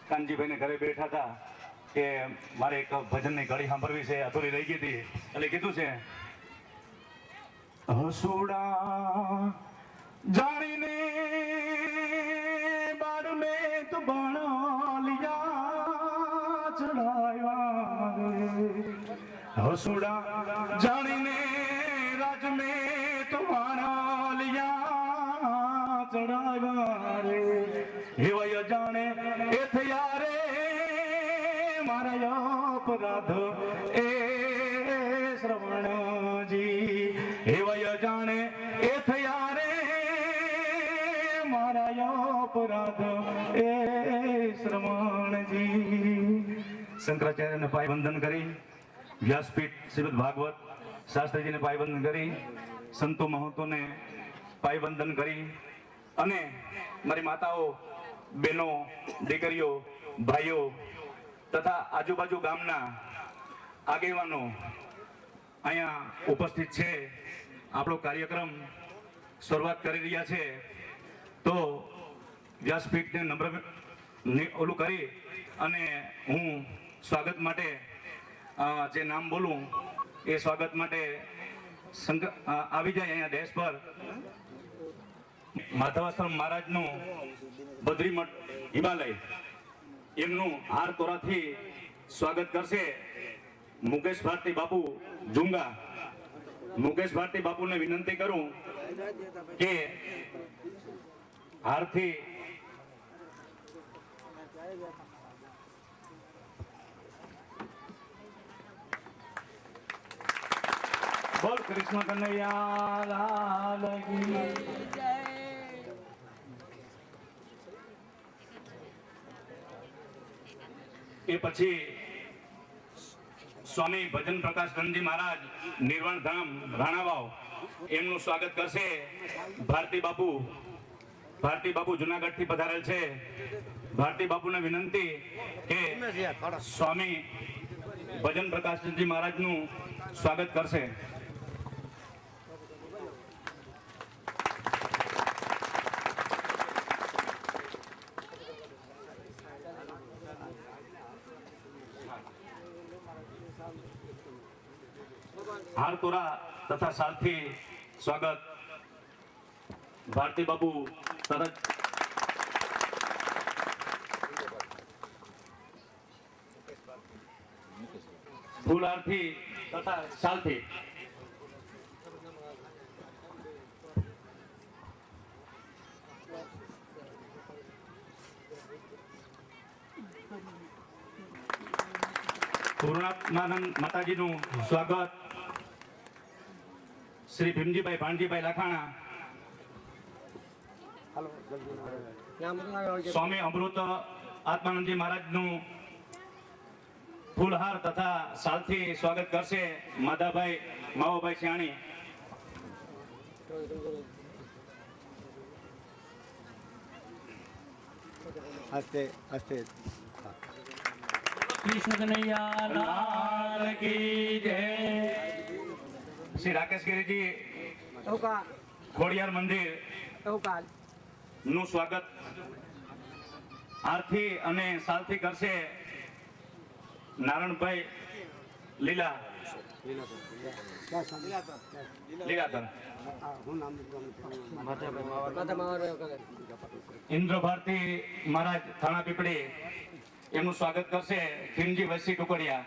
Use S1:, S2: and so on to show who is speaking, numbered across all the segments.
S1: કાનજીભાઈને ઘરે બેઠા હતા કે મારે એક ભજનની કડી સાંભળવી છે, અધૂરી રહી ગઈ હતી, એટલે કીધું છે હસુડા જાણીને બાર મેં તો બણલિયા ચડાયા રે હસુડા જાણીને રાજ મેં તો બણલિયા ચડાયા રે હેવય જાણે એ થયા રે મારા અપરાધ એ શ્રવણજી હેવય જાણે એ થયા રે મારા અપરાધ એ શ્રવણજી। શંકરાચાર્યને પાય વંદન કરી, વ્યાસપીઠ શ્રીમદ ભાગવત શાસ્ત્રીજીને પાય વંદન કરી, સંતો મહંતોને પાય વંદન કરી અને મારી માતાઓ, બહેનો, દીકરીઓ, ભાઈઓ તથા આજુબાજુ ગામના આગેવાનો અહીંયા ઉપસ્થિત છે। આપણો કાર્યક્રમ શરૂઆત કરી રહ્યા છે તો વ્યાસપીઠને નમ્ર ઓલું કરી અને હું સ્વાગત માટે જે નામ બોલું એ સ્વાગત માટે આવી જાય અહીંયા ડેશ પર માધવાશ્રમ મહારાજનું બદ્રીમઠ હિમાલય એમનું હાર તોરાથી સ્વાગત કરશે મુકેશ ભારતી બાપુ જુંગા। મુકેશ ભારતી બાપુને વિનંતી કરું કે હારથી બોલ કૃષ્ણ કનૈયા લાલ કી જય। એ પછી સ્વામી ભજન પ્રકાશ ધનજી મહારાજ નિર્વાણ ધામ રાણાવાવ એમનું સ્વાગત કરશે ભારતી બાપુ। ભારતી બાપુ જુનાગઢ થી પધારેલ છે। ભારતી બાપુને વિનંતી કે સ્વામી ભજન પ્રકાશ ધનજી મહારાજનું સ્વાગત કરશે। हार तोरा तथा सारथी स्वागत भारती बाबू तथा फूलार्थी तथा सालथी पूर्णात्मानंद माताजीનું સ્વાગત श्री भीमजीभाई भाणजीभाई लाखाणा। स्वामी अमृत आत्मानंदजी महाराजનું फूलहार तथा सालथी स्वागत करશે માધાભાઈ માવાભાઈ સિયાણી।
S2: हस्ते हस्ते
S1: कृष्ण कन्हैया लाल की जय। श्री राकेश गिरी जी खोड़ियार मंदिर નું સ્વાગત આરથી અને સાલથી કરશે નારણભાઈ લીલા લીલાધર। ઇન્દ્ર ભારતી મહારાજ થાણા પીપળી એમનું સ્વાગત કરશે ખીમજી વસી ટુકડિયા।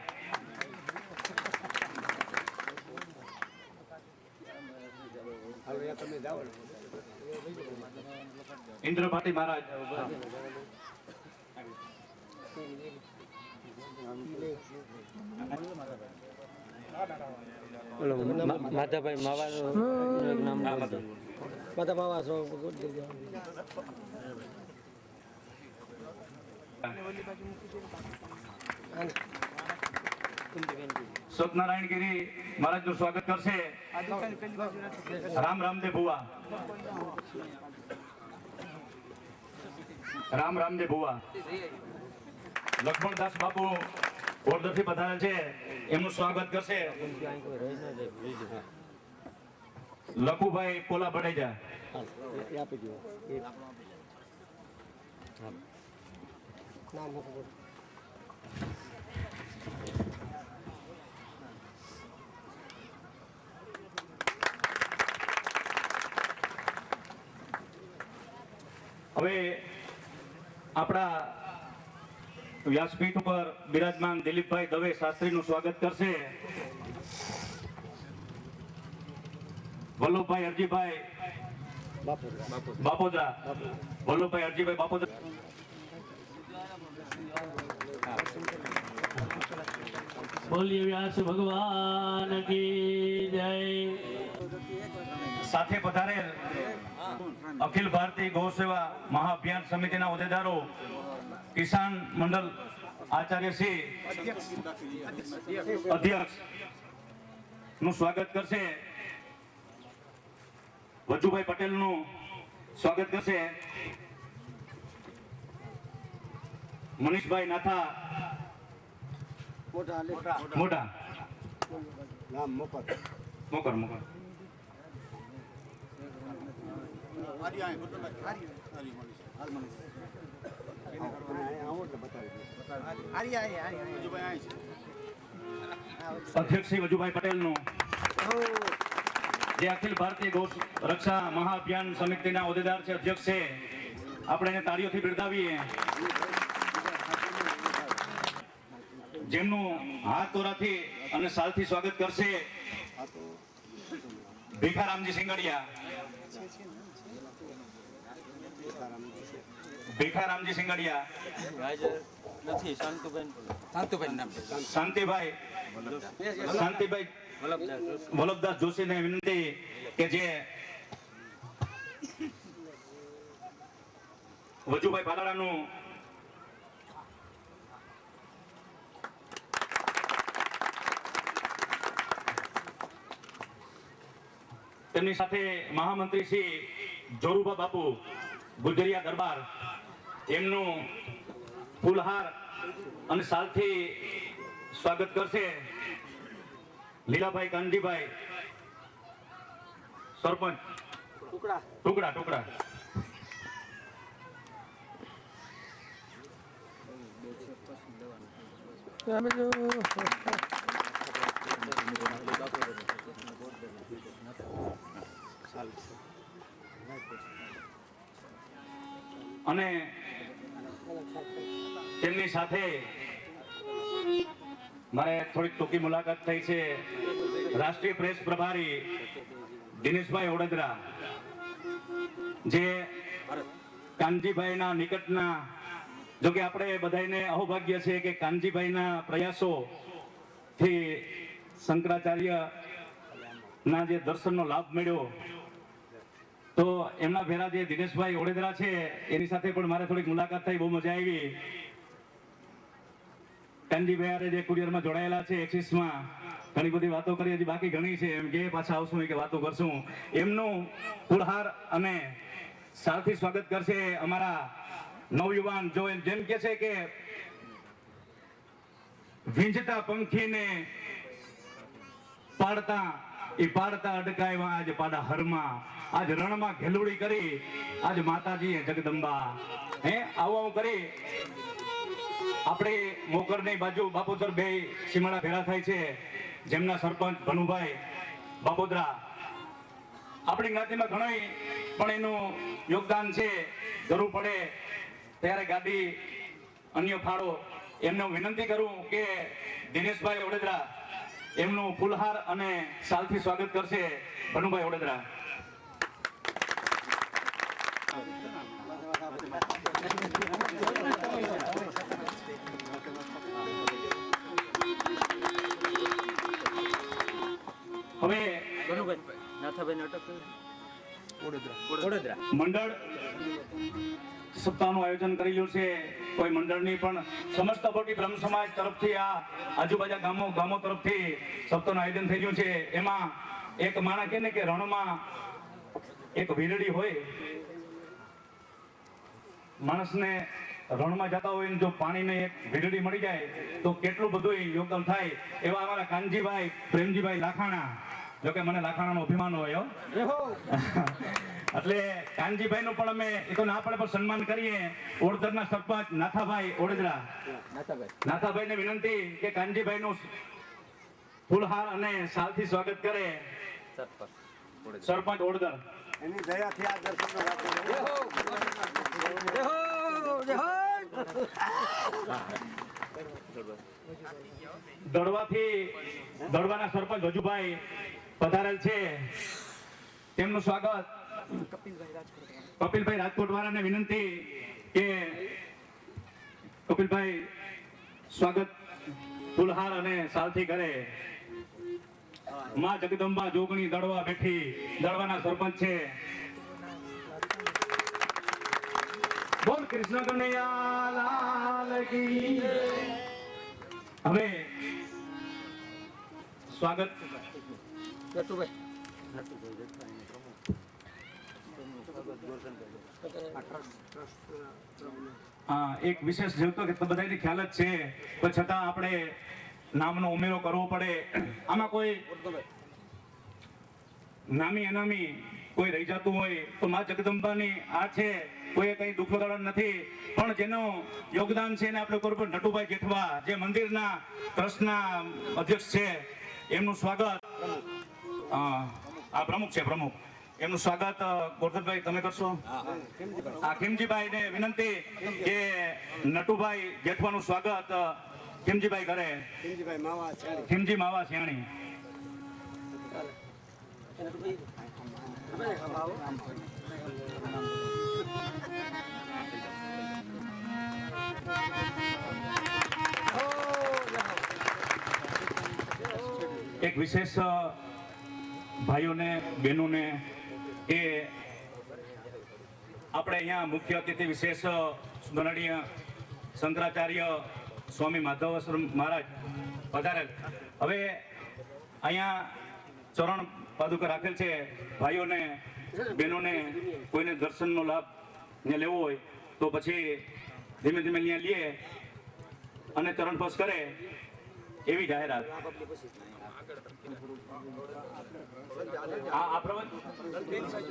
S1: इंद्र भाटी महाराज
S3: माता भाई मावा नाम माता मावा सो
S1: सत्यनारायण गिरी महाराज નું સ્વાગત કરશે રામ રામદેવ ભુવા। રામ રામદેવ ભુવા લક્ષ્મણદાસ બાપુ ઓરડરથી પધારેલ છે એમનું સ્વાગત કરશે લખુભાઈ પોલા ભડેજા।
S3: નામ મૂકવું.
S1: હવે આપણા વ્યાસપીઠ ઉપર બિરાજમાન દિલીપભાઈ દવે શાસ્ત્રીનું સ્વાગત કરશે. વલ્લભભાઈ અરજીભાઈ બાપોદરા. વલ્લભભાઈ અરજીભાઈ બાપોદરા.
S4: બોલીએ વ્યાસ ભગવાન કી જય.
S1: સાથે પધારેલ અખિલ ભારતીય ગૌ સેવા મહાઅભિયાન સમિતિના હોદ્દેદારો, કિસાન મંડળ આચાર્ય શ્રી અધ્યક્ષ નું સ્વાગત કરશે. વજુભાઈ પટેલ નું સ્વાગત કરશે. મનીષભાઈ નાથા મોટા
S2: નામ મોકલ.
S1: મોકર મોકર. અધ્યક્ષ શ્રી વજુભાઈ પટેલ નું, જે અખિલ ભારતીય ગૌ રક્ષા મહાઅભિયાન સમિતિના હોદ્દેદાર છે, અધ્યક્ષ છે. આપણે એને તાળીઓથી બિરદાવીએ. જેમનું હાથ તોરાથી અને સાલથી સ્વાગત કરશે ભીખારામજી સિંગડિયા. ભીખારામજી સિંગડિયા.
S3: નથી
S1: શાંતિભાઈ વલ્લભદાસ જોશીને વિનંતી કે જે વજુભાઈ પાલાડાનું તેમની સાથે મહામંત્રી શ્રી જોરુભા બાપુ ગુજરિયા દરબાર, એમનું ફૂલહાર અને સાલથી સ્વાગત કરશે લીલાભાઈ કાનજીભાઈ સરપંચ ટુકડા. અને તેમની સાથે મારે થોડીક ટૂંકી મુલાકાત થઈ છે રાષ્ટ્રીય પ્રેસ પ્રભારી દિનેશભાઈ ઓડેદરા, જે કાનજીભાઈના નિકટના, જો કે આપણે બધાને અહોભાગ્ય છે કે કાનજીભાઈના પ્રયાસો થી શંકરાચાર્ય ના જે દર્શનનો લાભ મળ્યો, તો એમના ભેરા જે દિનેશભાઈ ઓડેદરા છે એની સાથે પણ મારે થોડીક મુલાકાત થઈ, બહુ મજા આવી. કાનજીભાઈ જે કુરિયરમાં જોડાયેલા છે એક્સિસમાં, ઘણી બધી વાતો કરી, હજી બાકી ઘણી છે, એમ કે પાછા આવશું કે વાતો કરશું. એમનું ફૂલહાર અને સાલથી સ્વાગત કરશે અમારા નવયુવાન, જો જેમ કે છે કે વીંજતા પંખીને પાડતા અડકાયવા આજ પાડા હરમાં, આજ રણમાં ઘેલુડી કરી આજ માતાજી જગદંબા. આવું કરી આપણે મોકરની બાજુ બાપોદર બે સીમાડા ભેરા થાય છે, જેમના સરપંચ ભનુભાઈ બાપોદરા. આપણી જ્ઞાતિમાં ઘણું પણ એનું યોગદાન છે, જરૂર પડે ત્યારે ગાડી અન્ય ફાળો. એમને વિનંતી કરું કે દિનેશભાઈ ઓડેદરા એમનું ફૂલહાર અને સાલથી સ્વાગત કરશે ભનુભાઈ ઓડેદરા. હવે મંડળ સપ્તાહનું આયોજન કરેલું છે. કોઈ મંડળની પણ સમસ્ત ભોટી બ્રહ્મ સમાજ તરફથી આ આજુબાજુ ગામો તરફથી સપ્તાહનું આયોજન થઈ ગયું છે. એમાં એક માણસ કે ને કે રણમાં એક વીરડી હોય, માણસને રણમાં જતા હોય જો પાણીને એક વીરડી મળી જાય તો કેટલું બધું યોગદાન થાય. એવા અમારા કાનજીભાઈ પ્રેમજીભાઈ લાખાણા જોકે મને લાખાણાનું અભિમાન હોય હો. એટલે કાનજીભાઈ નું પણ અમે એ તો ના પડે પણ સન્માન કરીએ. ઓડદરના સરપંચ નાથાભાઈ ઓડેદરા, નાથાભાઈ ને વિનંતી કે કાનજીભાઈ નું ફૂલહાર અને સાલથી સ્વાગત કરે. સરપંચ ઓડદર
S2: એની દયાથી આ દર્શન
S1: દડવાના સરપંચ હજુભાઈ પધારેલ છે. તેમનું સ્વાગત. કપિલભાઈ રાજકોટ વાળાને વિનંતી કે કપિલભાઈ સ્વાગત ફૂલહાર અને સાલથી કરે. માં જગદંબા જોગણી દડવા બેઠી, દડવાના સરપંચ છે. બોલ કૃષ્ણ કનૈયા લાલ કી. હવે સ્વાગત એક વિશેષ જેવતો કે બધાને ખ્યાલ જ છે, પણ છતાં આપણે નામનો ઉમેરો કરવો પડે. આમાં કોઈ નામી અનામી કોઈ રહી જતું હોય તો માં જગદંબાની આ છે, કોઈ કઈ દુઃખ વગાડવાનું નથી, પણ જેનું યોગદાન છે એને આપણે કોઈ પણ નટુભાઈ જેઠવા જે મંદિરના ટ્રસ્ટના અધ્યક્ષ છે, એમનું સ્વાગત. આ પ્રમુખ છે, પ્રમુખ, એમનું સ્વાગત ગોરધનભાઈ તમે કરશો. આ ખીમજીભાઈ ને વિનંતી કે નટુભાઈ જેઠવાનું સ્વાગત ખીમજીભાઈ કરે. ખીમજી માવા સિયાણી. એક વિશેષ ભાઈઓને બહેનોને કે આપણે અહીંયા મુખ્ય અતિથિ વિશેષ સુંદરણીય શંકરાચાર્ય સ્વામી માધવાશ્રમ મહારાજ પધારેલ. હવે અહીંયા ચરણ પાદુકા રાખેલ છે. ભાઈઓને બહેનોને કોઈને દર્શનનો લાભ ને લેવો હોય તો પછી ધીમે ધીમે અહીંયા લઈએ અને ચરણ સ્પર્શ કરે એવી જાહેરાત.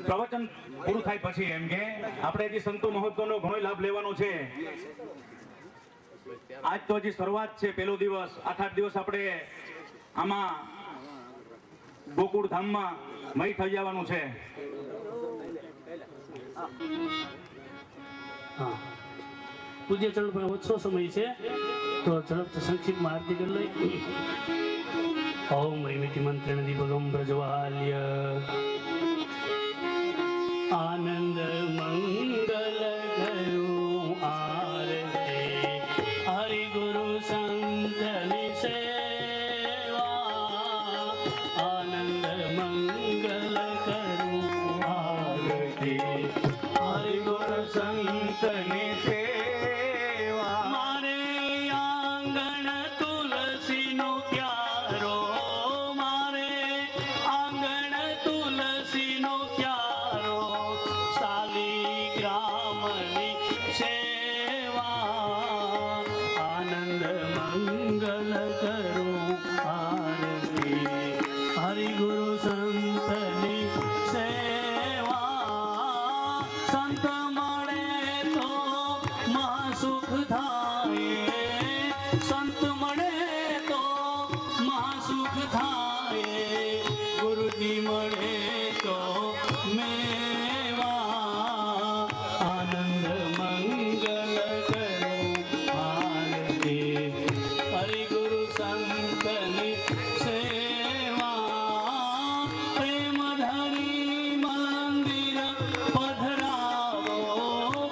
S1: પ્રવચન પૂરું થાય પછી એમ કે આપણે હજી સંતો મહોત્સવનો ઘણો લાભ લેવાનો છે. આજ તો હજી શરૂઆત છે, પહેલો દિવસ. 8 દિવસ આપણે આમાં ગોકુળ ધામમાં મય થઈ જવાનું છે.
S4: પૂજ્ય ચરણ પર ઓછો સમય છે તો ઝડપથી સંક્ષિપ્તમાં આરતી કરી લઈ. ઓમ હૈમિતિ મંત્રેણ દીપકમ પ્રજ્વાલ્ય આનંદ મંગલ કરું આરતી હરિ ગુરુ સંતની સેવા આનંદ મંગલ કરું આરતી હરિ ગુરુ સંતની સેવા મારે આંગણ તુલસીનો ક્યારો મારે આંગણ તુલસીનો ક્યારો શાલિગ્રામની સેવા આનંદ મંગલ કરું આરતી હરિ ગુરુ સંતની સેવા સંત મળે તો મહાસુખ થાય સંત મળે તો મહાસુખ થાય ગુરુજી મળે તો મેવા આનંદ મંગલ કરું આરતી હરિ ગુરુ સંતની સેવા પ્રેમ ધરી મંદિર પધરાવો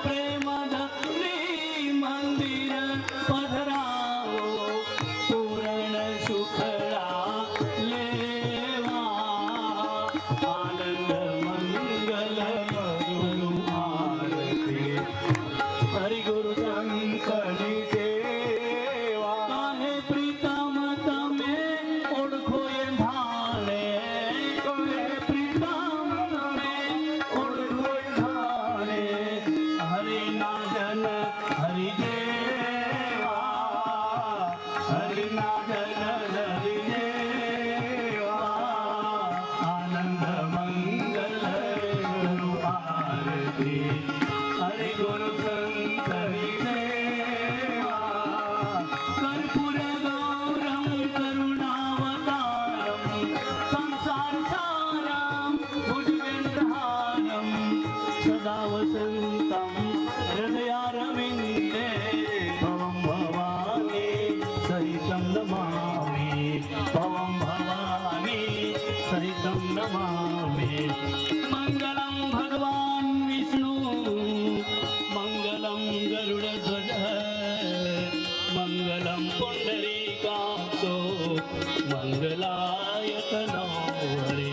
S4: પ્રેમ ધરી મંદિર પધરાવો પૂરણ સુખડા લેવા આનંદ મંગલ કરું આરતી હરિ ગુરુ શંકરની સેવા કાહે પ્રીતમ તમે ઓળખો એ ભાણે કાહે પ્રીતમ તમે ઓળખો એ ભાણે હરિ ના જન હરિ દેવા હરિ ના જન હરિ દેવા कर्पूरगौरं करुणावतारं संसारसारं भुजगेन्द्रहारं सदा वसन्तं हृदयारविन्दे भवं भवानी सहितं नमामि भवं भवानी सहितं नमामि मङ्गलं भगवान् विष्णु मङ्गलं गरुडध्वज मङ्गलं पुण्डरीकाक्षो मङ्गलाय तनो हरे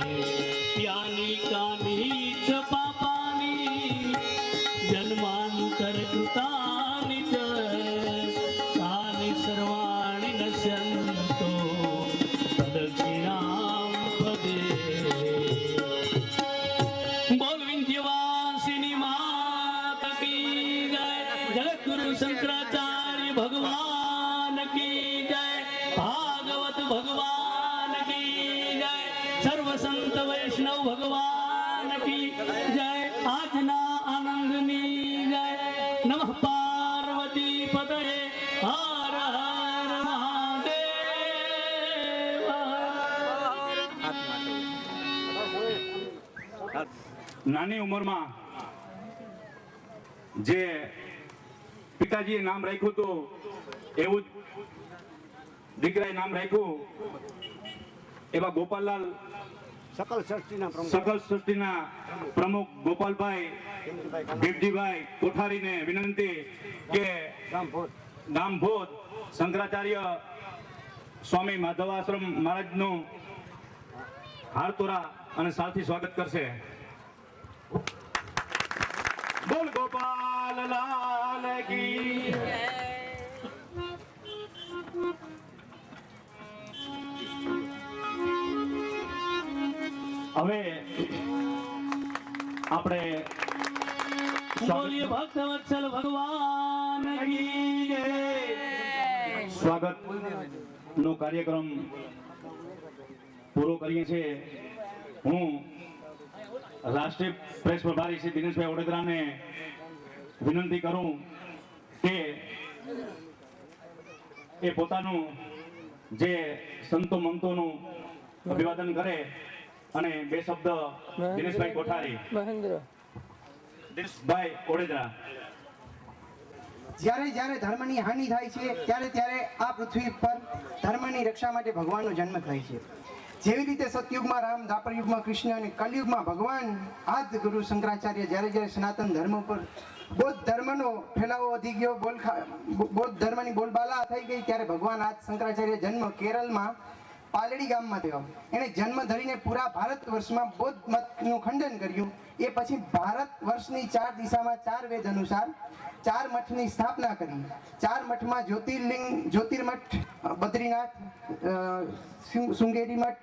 S4: यानि कानि च पापानि जन्मान्तरकृतानि च तानि सर्वाणि नश्यन्तो प्रदक्षिणां पदे बोल विंध्यवासिनी मात की जय जगद्गुरु शंकराचार्य भगवान की जय भागवत भगवान की जय सर्व संत वैष्णव भगवान की जय आजना आनंदनी जय नमः पार्वती पतये हर हर महादेव
S1: નાની ઉંમરમાં જે પિતાજીએ નામ રાખ્યું હતું એવું જ દીકરાએ નામ રાખ્યું એવા ગોપાલલાલ
S2: સકલ સૃષ્ટિના પ્રમુખ
S1: સકલ સૃષ્ટિના પ્રમુખ ગોપાલભાઈ ભીમજીભાઈ કોઠારીને વિનંતી કે
S2: રામભોજ
S1: ગામભોજ શંકરાચાર્ય સ્વામી માધવાશ્રમ મહારાજનું હારતોરા અને સાલથી સ્વાગત કરશે બોલ ગોપાલ લાલ કી હવે આપણે
S4: બોલીએ ભક્તવત્સલ ભગવાન કી જય
S1: સ્વાગત નો કાર્યક્રમ પૂરો કરીએ છીએ હું રાષ્ટ્રીય પ્રેસ પ્રભારી શ્રી દિનેશભાઈ ઓડેદરાને વિનંતી કરું કે એ પોતાનું જે સંતો મંતોનું અભિવાદન કરે અને બે શબ્દ દિનેશભાઈ કોઠારી દિનેશભાઈ ઓડેદરા
S5: જ્યારે જ્યારે ધર્મની હાનિ થાય છે ત્યારે ત્યારે આ પૃથ્વી પર ધર્મની રક્ષા માટે ભગવાનનો જન્મ થાય છે જેવી રીતે સતયુગમાં રામ દ્વાપર યુગમાં કૃષ્ણ અને કલયુગમાં ભગવાન આદિ ગુરુ શંકરાચાર્ય જ્યારે જ્યારે સનાતન ધર્મ પર બૌદ્ધ ધર્મનો ફેલાવો વધી ગયો બૌદ્ધ ધર્મની બોલબાલા થઈ ગઈ ત્યારે ભગવાન આદિ શંકરાચાર્ય જન્મ કેરળમાં પાલડી ગામમાં થયો એણે જન્મ ધરીને પૂરા ભારત વર્ષમાં બૌદ્ધ મતનું ખંડન કર્યું એ પછી ભારત વર્ષની 4 દિશામાં 4 વેદ અનુસાર 4 મઠની સ્થાપના કરી 4 મઠમાં જ્યોતિર્મઠ બદ્રીનાથ શૃંગેરી મઠ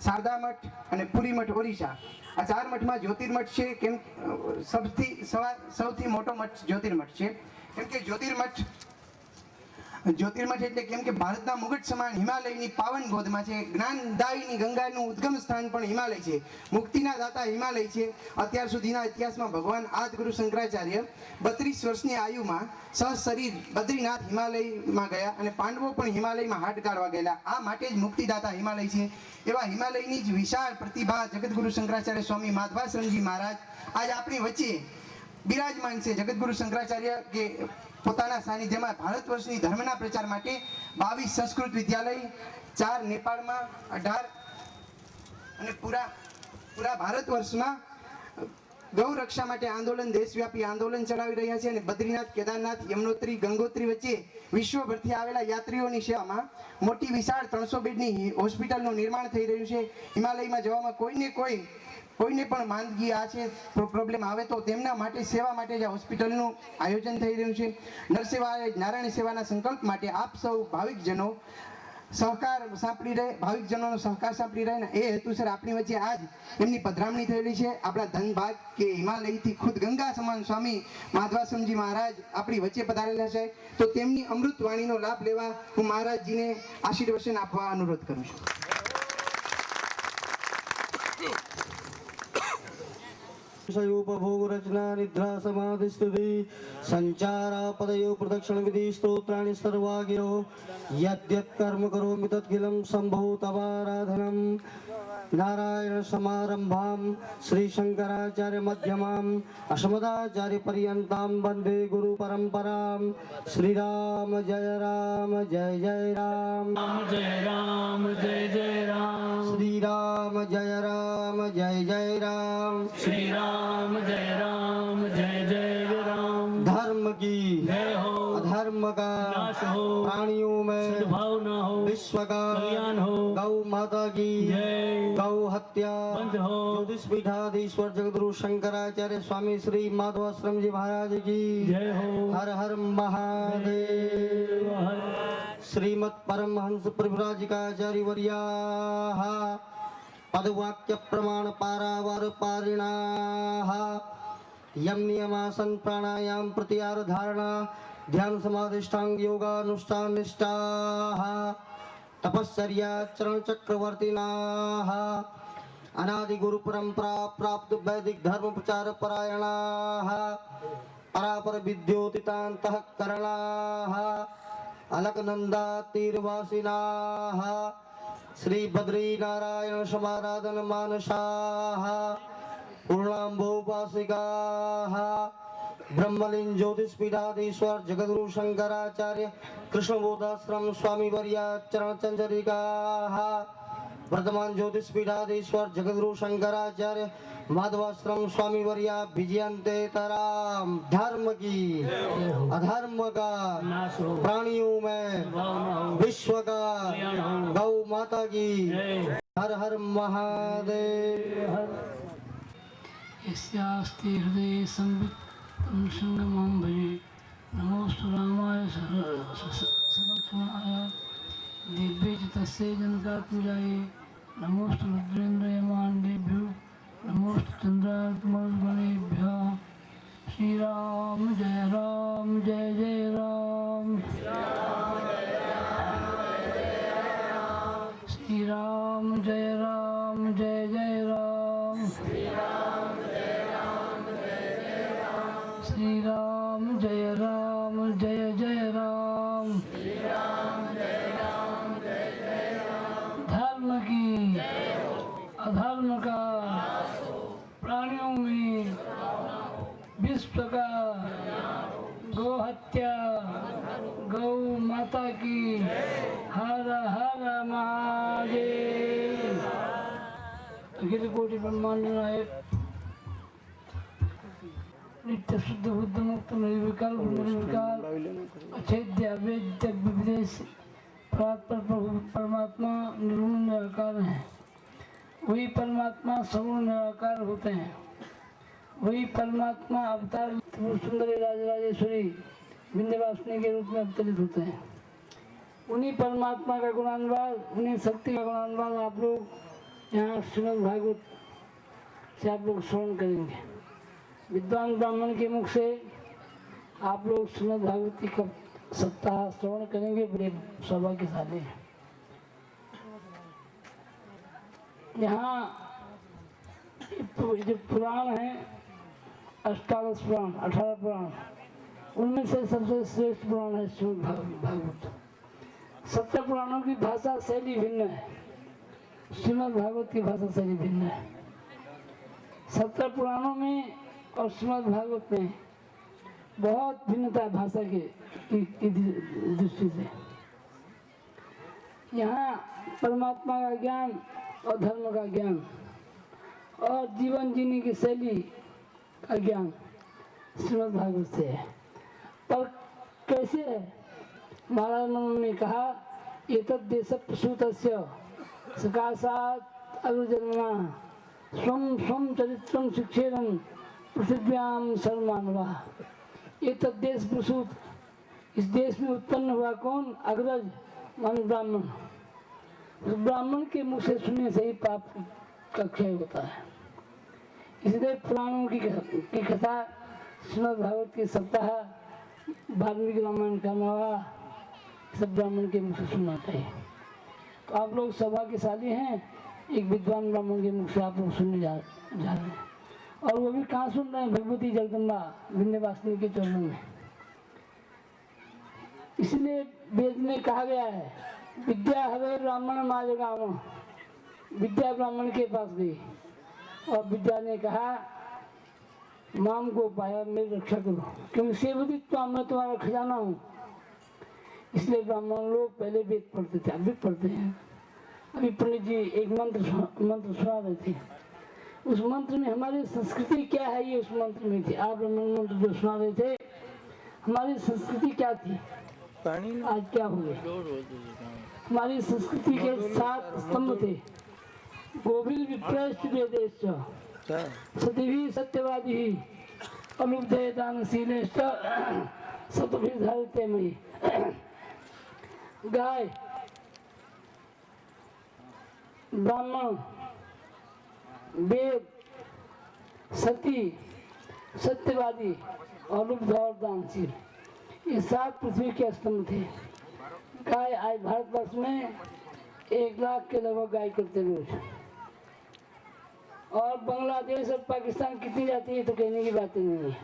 S5: શારદા મઠ અને પુરી મઠ ઓરિસ્સા આ 4 મઠમાં જ્યોતિર્મઠ છે કેમ સૌથી મોટો મઠ જ્યોતિર્મઠ છે કેમ કે જ્યોતિર્મઠ એટલે કેમ કે ભારતના મુગટ સમાન હિમાલયની પાવન ગોદમાં છે જ્ઞાનદાયીની ગંગાનું ઉદ્ગમ સ્થાન પણ હિમાલય છે મુક્તિના દાતા હિમાલય છે અત્યાર સુધીના ઇતિહાસમાં ભગવાન આદિગુરુ શંકરાચાર્ય 32 વર્ષની આયુમાં સહશરીર બદ્રીનાથ હિમાલયમાં ગયા અને પાંડવો પણ હિમાલયમાં હાડ કાઢવા ગયેલા આ માટે જ મુક્તિદાતા હિમાલય છે એવા હિમાલયની જ વિશાળ પ્રતિભા જગતગુરુ શંકરાચાર્ય સ્વામી માધવાશ્રમજી મહારાજ આજ આપણી વચ્ચે બિરાજમાન છે જગતગુરુ શંકરાચાર્ય કે પોતાના સાનિધ્યમાં ભારત વર્ષની ધર્મના પ્રચાર માટે 22 સંસ્કૃત વિદ્યાલય 4 નેપાળમાં 18 અને પૂરા ભારત વર્ષમાં ગૌ રક્ષા માટે આંદોલન દેશવ્યાપી આંદોલન ચલાવી રહ્યા છે અને બદ્રીનાથ કેદારનાથ યમનોત્રી ગંગોત્રી વચ્ચે વિશ્વભરથી આવેલા યાત્રીઓની સેવામાં મોટી વિશાળ 300 બેડની હોસ્પિટલનું નિર્માણ થઈ રહ્યું છે હિમાલયમાં જવામાં કોઈને પણ માંદગી આ છે પ્રોબ્લેમ આવે તો તેમના માટે સેવા માટે જ હોસ્પિટલનું આયોજન થઈ રહ્યું છે નરસેવા નારાયણ સેવાના સંકલ્પ માટે આપ સૌ ભાવિકજનો સહકાર સાંપડી રહે ભાવિકજનોનો સહકાર સાંપડી રહે ને એ હેતુસર આપણી વચ્ચે આજ એમની પધરામણી થયેલી છે આપણા ધનભાગ કે હિમાલયથી ખુદ ગંગા સમાન સ્વામી માધવાશ્રમજી મહારાજ આપણી વચ્ચે પધારેલા છે તો તેમની અમૃત વાણીનો લાભ લેવા હું મહારાજજીને આશીર્વચન આપવા અનુરોધ કરું છું.
S6: उपभोग रचना निद्रा समाधि स्तुति संचारा पदयो प्रदक्षिण विधि स्तोत्राणि सर्वागिरो यद्यत् कर्म करोमि तत्किलं शंभो तवाराधनम् नारायण समारंभां श्री शंकराचार्य मध्यमाम् अस्मदाचार्य पर्यन्तां वन्दे गुरु परंपरां श्री राम जय राम
S4: राम जय राम जय जय राम
S6: श्री राम जय राम
S4: श्री राम जय जय राम
S6: धर्म की
S4: जय हो
S6: अधर्म का
S4: नाश हो
S6: प्राणियों में
S4: सद्भाव न हो
S6: विश्व का
S4: कल्याण हो
S6: गौ माता की
S4: जय
S6: गौ हत्या
S4: बंद हो
S6: ज्योतिषपीठाधीश्वर जगद्गुरु शंकराचार्य स्वामी श्री माधवाश्रम जी महाराज की
S4: जय हो
S6: हर हर महादेव
S4: हर
S6: श्रीमत् परमहंस प्रभुराजिकाचार्य वर्याः पदवाक्य प्रमाण पारावार पारिणाः यम नियमासन प्राणायाम प्रत्याहार धारणा ध्यान समाधिष्ठांग योगानुष्ठान निष्ठाः तपश्चर्या चरण चक्रवर्तिनाः अनादि गुरु परंपरा प्राप्त वैदिक धर्म प्रचार परायणाः परापर विद्योतितान्तः करणाः अलकनंदा तीरवासिनाः श्री बद्री नारायण समाराधन मानसाः पूर्णाम्बोपासिकाः ब्रह्मलिंग ज्योतिषपीठाधीश्वर जगद्गुरु शंकराचार्य कृष्णबोधाश्रम स्वामी वर्या चरण चंचरिकाः वर्तमान ज्योतिषपीठाधीश्वर जगद्गुरु शंकराचार्य माधवाश्रम स्वामी वर्या विजयंते तराम धर्म की अधर्म का
S4: नाश हो
S6: प्राणियों में
S4: सद्भाव न हो
S6: विश्व का
S4: कल्याण हो
S6: गौ माता की
S4: जय
S6: हर हर महादेव
S4: यस्यास्ति हृदये संवित्तं संगमं भजे नमोस्तु रामाय सलक्ष्मणाय दिव्ये च तस्यै जनकात्मजाय नमोस्तु रुद्रेन्द्रयमाण्डेभ्यो नमोस्तु चन्द्रात्मगणेभ्यः श्रीराम जय जय राम श्रीराम जय राम श्रीराम जय राम धर्म की अधर्म का प्राणियों में विश्व का गौ हत्या गौ माता की हर हर महादेव अखिल कोटि ब्रह्मांड नायक नित्य शुद्ध बुद्ध मुक्त निर्विकल्प निर्विकार अछेद्य अवेद्य विदेश परात्पर प्रभु परमात्मा निर्गुण निराकार है। वही परमात्मा सगुण निराकार होते हैं। वही परमात्मा अवतार सुंदरी राजराजेश्वरी विंध्यवासिनी के रूप में अवतरित होते हैं। उन्हीं परमात्मा का गुणानुवाद उन्हीं शक्ति का गुणानुवाद आप लोग यहाँ श्रीमद् भागवत से आप लोग श्रवण करेंगे। विद्वान ब्राह्मण के मुख से आप लोग श्रीमद् भागवत की सप्ताह श्रवण करेंगे। बड़े सौभाग्यशाली हैं। यहाँ जो पुराण है 18 पुराण 18 पुराण उनमें से सबसे श्रेष्ठ पुराण है श्रीमद् भागवत। 17 पुराणों की भाषा शैली भिन्न है। श्रीमद् भागवत की भाषा शैली भिन्न है। 17 पुराणों में और श्रीमद् भागवत में बहुत भिन्नता है भाषा की दृष्टि से। यहाँ परमात्मा का ज्ञान और धर्म का ज्ञान और जीवन जीने की शैली का ज्ञान श्रीमद् भागवत से है। पर कैसे है? महाराज मनन ने कहा ये तद्देश प्रसूतस्य सकाशात् अग्रजन्मना स्वं स्वं चरित्रं शिक्षेरन् पृथिव्यां सर्वमानवाः। ये तद्देश प्रसूत, इस देश में उत्पन्न हुआ कौन? अग्रज मान ब्राह्मण। ब्राह्मण के मुख से सुनने से ही पाप का क्षय होता है। इसलिए पुराणों की कथा श्रीमद् भागवत की सप्ताह वाल्मीकि रामायण का नवा सब ब्राह्मण के मुख से सुनना चाहिए। तो आप लोग सौभाग्यशाली हैं। एक विद्वान ब्राह्मण के मुख से आप लोग सुनने जा रहे हैं। और वो भी कहाँ सुन रहे हैं? भगवती जगदम्बा विंध्यवासिनी के चरणों में। इसलिए वेद में कहा गया है, विद्या हवे ब्राह्मण माजगाम। विद्या ब्राह्मण के पास गई और विद्या ने कहा, माम को पाया, मेरी रक्षा करो, क्योंकि सेवदित्वा, मैं तुम्हारा खजाना हूँ। इसलिए ब्राह्मण लोग पहले वेद पढ़ते थे, अभी पढ़ते हैं। अभी पंडित जी एक मंत्र सुना रहे थे, उस मंत्र में हमारी संस्कृति क्या है ये उस मंत्र में थी। आप ब्राह्मण मंत्र जो सुना रहे थे, हमारी संस्कृति क्या थी, आज क्या हो गया। हमारी संस्कृति के 7 स्तंभ थे। गोविल विप्रश्च वेदेश्च, सतिभिः सत्यवादिभिः, अनुब्धे दानशीलेश्च, सतभिर्धारिते मयि। गाय, ब्राह्मण, वेद, सती, सत्यवादी और लुब्ध और दानशील, ये 7 पृथ्वी के स्तंभ थे। गाय आज भारतवर्ष में 1 लाख के लगभग गाय करते रोज। और बांग्लादेश और पाकिस्तान कितनी जाती है तो कहने की बात नहीं है।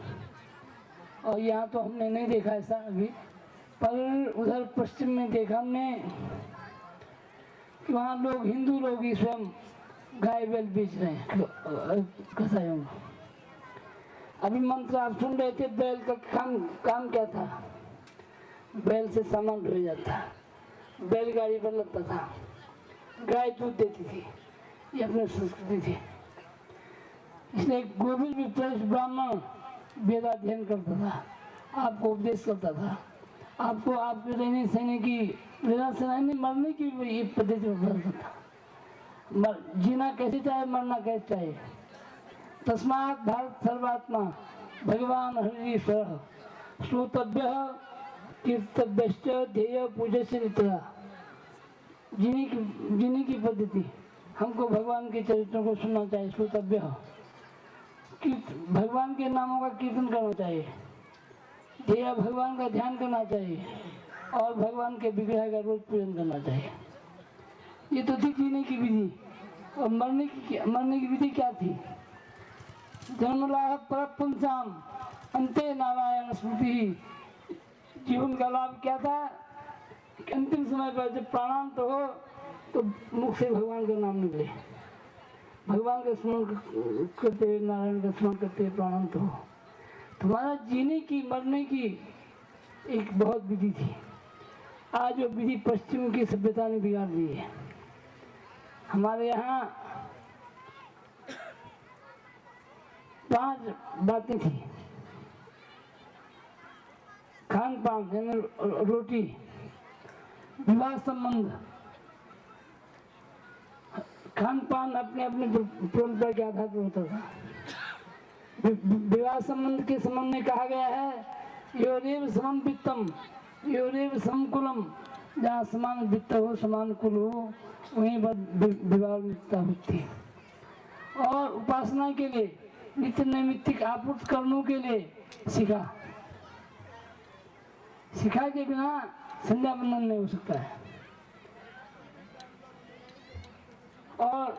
S4: और यहाँ तो हमने नहीं देखा ऐसा अभी, पर उधर पश्चिम में देखा हमने कि वहाँ लोग, हिंदू लोग ही स्वयं गाय बैल बेच रहे हैं कसायों में। अभी मंत्र आप सुन रहे थे, बैल का काम क्या था? बैल से सामान ढोया जाता, बैलगाड़ी पर लगता था, गाय दूध देती थी, ये अपनी संस्कृति थी। इसलिए गोविल विप्रश्च ब्राह्मण वेदाध्ययन करता था, आपको उपदेश करता था, आपको आपके रहने सहने की, रहना सहने मरने की ये पद्धति बताता था। जीना कैसे चाहे, मरना कैसे चाहे। तस्मात् भारत सर्वात्मा भगवान हरीश्वर, श्रोतव्य कीर्तव्यश्च ध्येय पूज्यस्य नित्या। जीने की पद्धति, हमको भगवान के चरित्रों को सुनना चाहिए। श्रोतव्य, भगवान के नामों का कीर्तन करना चाहिए। ध्येय, भगवान का ध्यान करना चाहिए। और भगवान के विग्रह का रोज पूजन करना चाहिए। ये तो थी जीने की विधि। और मरने की विधि क्या थी? जन्मलाभ परपुंसाम अंते नारायण स्मृति। जीवन का लाभ क्या था कि अंतिम समय पर जब प्राणांत हो तो मुख से भगवान का नाम निकले, भगवान का स्मरण करते, नारायण का स्मरण करते प्राणांत हो। तुम्हारा जीने की मरने की एक बहुत विधि थी। आज वो विधि पश्चिम की सभ्यता ने बिगाड़ दी है। हमारे यहाँ 5 बातें थी। खान पान, रोटी, विवाह संबंध। खान पान अपने अपने परंपरा के आधार पर होता था। विवाह संबंध के संबंध में कहा गया है, योरेव समम वित्तम योरेव समकुलम। जहाँ समान वित्त हो, समान कुल हो, वहीं पर विवाह मित्रता होती है। और उपासना के लिए, नित्य नैमित्तिक आपूर्त कर्मों के लिए शिखा के बिना संध्या बंधन नहीं हो सकता है। और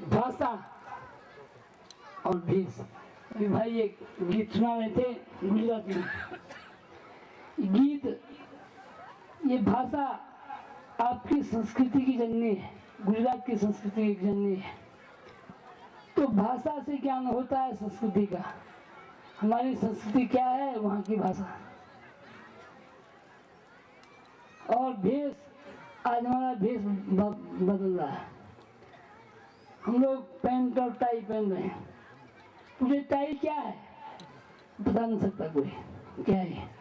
S4: भाषा और भेष। अभी भाई एक गीत सुना रहे थे गुजराती में। गीत, ये भाषा आपकी संस्कृति की जननी है, गुजरात की संस्कृति की जननी है। तो भाषा से ज्ञान होता है संस्कृति का। हमारी संस्कृति क्या है, वहाँ की भाषा। और भेष, आज हमारा भेष बदल रहा है। हम लोग पैंट और टाई पहन रहे हैं। तुझे टाई क्या है बता नहीं सकता कोई, क्या है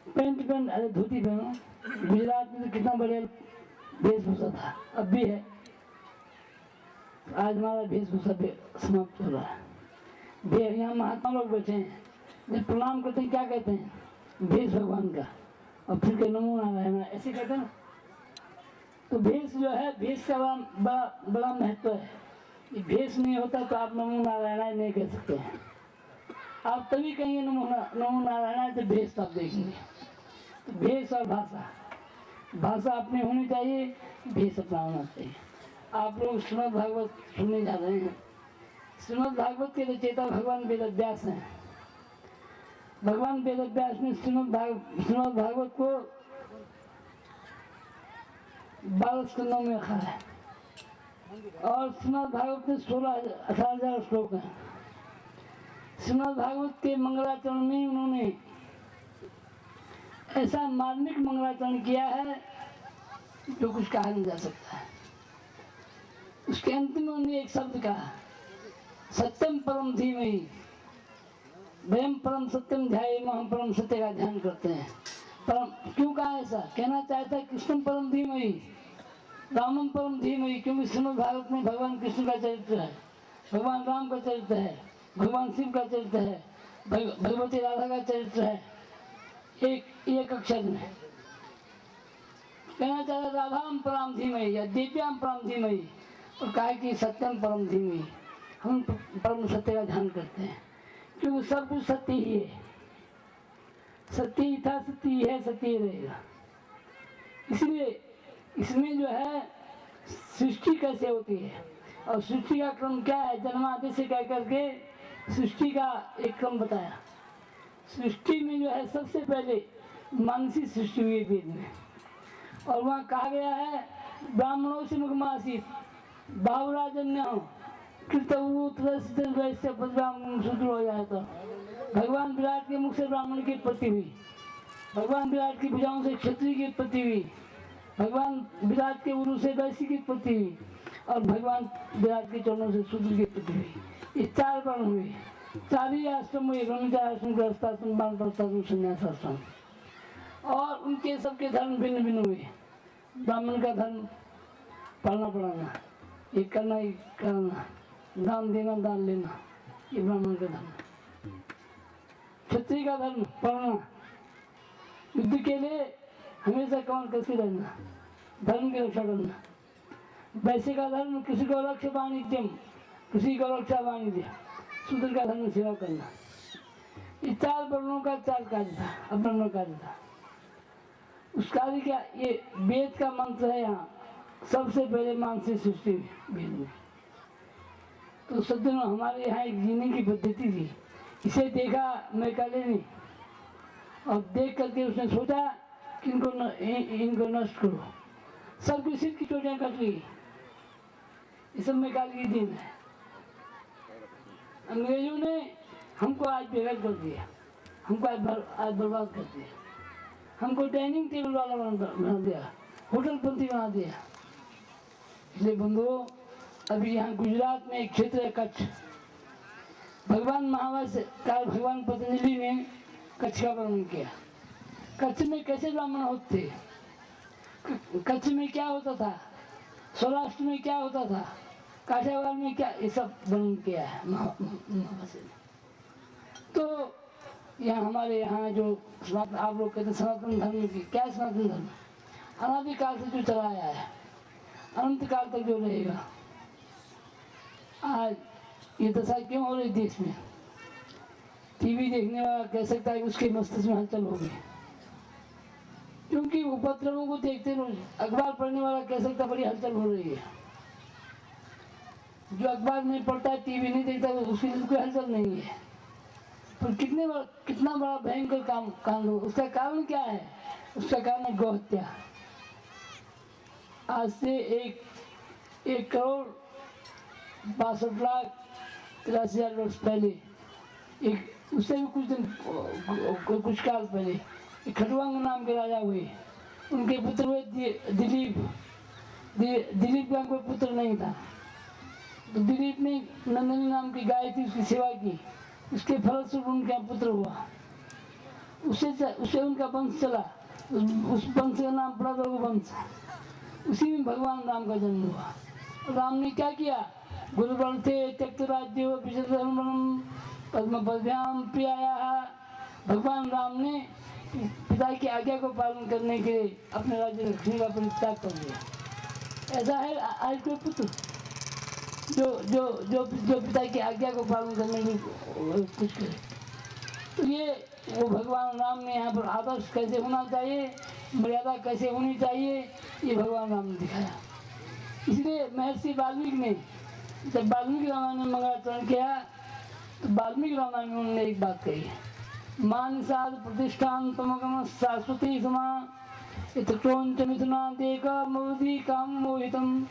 S4: पैंट पहन, अरे धोती पहनो। गुजरात में तो कितना बढ़िया वेशभूषा था, अब भी है। आज हमारा वेशभूषा समाप्त हो रहा है। यहाँ महात्मा लोग बैठे हैं, जब प्रणाम करते हैं क्या कहते हैं? भेष भगवान का, और फिर के नमो नारायण ऐसे कहते हैं। तो भेष जो है, भेष का बड़ा महत्व है। ये भेष नहीं होता तो आप नमो नारायण नहीं कह सकते हैं। आप तभी कहेंगे नमो नारायण, तो भेष आप देखेंगे। तो भेष और भाषा, भाषा अपनी होनी चाहिए, भेष अपना होना चाहिए। आप लोग श्रीमद् भागवत सुनने जा रहे हैं। श्रीमद् भागवत के रचयिता भगवान वेदव्यास हैं। भगवान वेदव्यास ने श्रीमद् भागवत को 12 स्कंदों में रखा है और श्रीमद् भागवत में 18,000 श्लोक हैं। श्रीमद् भागवत के मंगलाचरण में उन्होंने ऐसा मार्मिक मंगलाचरण किया है जो कुछ कहा नहीं जा सकता है। उसके अंत में उन्होंने एक शब्द कहा, सत्यम परम धीमहि, वयम परम सत्यम ध्यायेम, हम परम सत्य का ध्यान करते हैं। परम क्यों कहा ऐसा? कहना चाहता है कृष्ण परम धीमहि, रामम परम धीमहि, क्योंकि श्रीमद् भागवत में भगवान कृष्ण का चरित्र है, भगवान राम का चरित्र है, भगवान शिव का चरित्र है, भगवती राधा का चरित्र है, एक अक्षर में। कहना चाहता राधाम परम धीमहि या दिव्याम परम धीमहि, और कहा कि सत्यम परम धीमहि, हम परम सत्य का ध्यान करते हैं क्योंकि सब कुछ सत्य ही है। सत्य ही था, सत्य ही है, सत्य ही रहेगा। इसलिए इसमें जो है सृष्टि कैसे होती है और सृष्टि का क्रम क्या है, जन्मादि से कह करके सृष्टि का एक क्रम बताया। सृष्टि में जो है सबसे पहले मानसी सृष्टि हुई वेद में, और वहाँ कहा गया है ब्राह्मणों से मुखमासी बाहुराजन्य सूत्र हो जाए तो भगवान विराट के मुख से ब्राह्मण की उत्पत्ति हुई, भगवान विराट की भुजाओं से क्षत्रिय की उत्पत्ति हुई, भगवान विराट के उरु से वैश्य की उत्पत्ति हुई, और भगवान विराट के चरणों से शूद्र की उत्पत्ति हुई। ये 4 वर्ण हुए, 4 ही आश्रम हुए, ब्रह्मचार्य, गृहस्थाश्रम, वानप्रस्थाश्रम, संन्यासाश्रम, और उनके सबके धर्म भिन्न भिन्न हुए। ब्राह्मण का धर्म पढ़ना पढ़ाना, ये करना ये करना, दान देना दान लेना, ये ब्राह्मण का धर्म। क्षत्रिय का धर्म पढ़ना, युद्ध के लिए हमेशा कमर कसके रहना, धर्म की रक्षा करना। वैश्य का धर्म किसी को रक्षा वाणिज्यम, किसी को रक्षा वाणिज्य, शूद्र का धर्म सेवा करना। ये 4 वर्णों का 4 कार्य था, अब्रह्म कार्य था। उस कार्य का ये वेद का मंत्र है। यहाँ सबसे पहले मानसिक सृष्टि वेद में। तो सज्जनों, हमारे यहाँ एक जीने की पद्धति थी, इसे देखा मैकाले ने, और देख करके उसने सोचा कि इनको नष्ट करो। सबकी सिर की चोटियाँ कट गई। ये सब मैकाले की दिन है। अंग्रेजों ने हमको आज बेघर कर दिया, हमको आज बर्बाद कर दिया, हमको डाइनिंग टेबल वाला बना दिया, होटल पंथी बना दिया। इसलिए बंधुओं, अभी यहाँ गुजरात में एक क्षेत्र है कच्छ। भगवान महावत काल भगवान पतंजलि ने कच्छ का वर्णन किया। कच्छ में कैसे ब्राह्मण होते थे, कच्छ में क्या होता था, सौराष्ट्र में क्या होता था, काठियावाड़ में क्या, ये सब वर्णन किया है महावत ने। तो यहाँ हमारे यहाँ जो आप लोग कहते हैं सनातन धर्म की, क्या सनातन धर्म? अनादिकाल से जो चला आया है, अनंत काल तक जो रहेगा। आज ये दशा क्यों हो रही देश में? टीवी देखने वाला कह सकता है कि उसके मस्तिष्क में हलचल होगी, क्योंकि उपद्रवों को देखते रोज। अखबार पढ़ने वाला कह सकता है बड़ी हलचल हो रही है। जो अखबार नहीं पढ़ता है, टीवी नहीं देखता, उसके लिए कोई हलचल नहीं है। पर कितना बड़ा भयंकर कांड हो, उसका कारण क्या है? उसका कारण है गौ हत्या। आज से 1 करोड़ 62 लाख 83 हजार वर्ष पहले, उससे भी कुछ काल पहले, खटवांग नाम के राजा हुए। उनके पुत्र हुए दिलीप। दिलीप का कोई पुत्र नहीं था, तो दिलीप ने नंदिनी नाम की गाय थी, उसकी सेवा की। उसके फलस्वरूप उनका पुत्र हुआ, उससे उनका वंश चला। उस वंश का नाम पड़ा रघुवंश। उसी में भगवान राम का जन्म हुआ। राम ने क्या किया? गुरुवर्ण थे त्यक्त राज्य पद्म पद्भ्याम प्रियाया। भगवान राम ने पिता की आज्ञा को पालन करने के लिए अपने राज्य रखने का परित्याग कर दिया। ऐसा है आज कोई पुत्र जो पिता की आज्ञा को पालन करने की कुछ करे। तो ये वो भगवान राम ने यहाँ पर आदर्श कैसे होना चाहिए, मर्यादा कैसे होनी चाहिए, ये भगवान राम ने दिखाया। इसलिए महर्षि वाल्मीकि ने जब वाल्मीकि रामायण में मंगलाचरण किया तो वाल्मीकि रामायण में उन्होंने एक बात कही है, मानसाद प्रतिष्ठान तमगम शाश्वती समा इतोंच मिथुना देक मोदी काम मोहितम।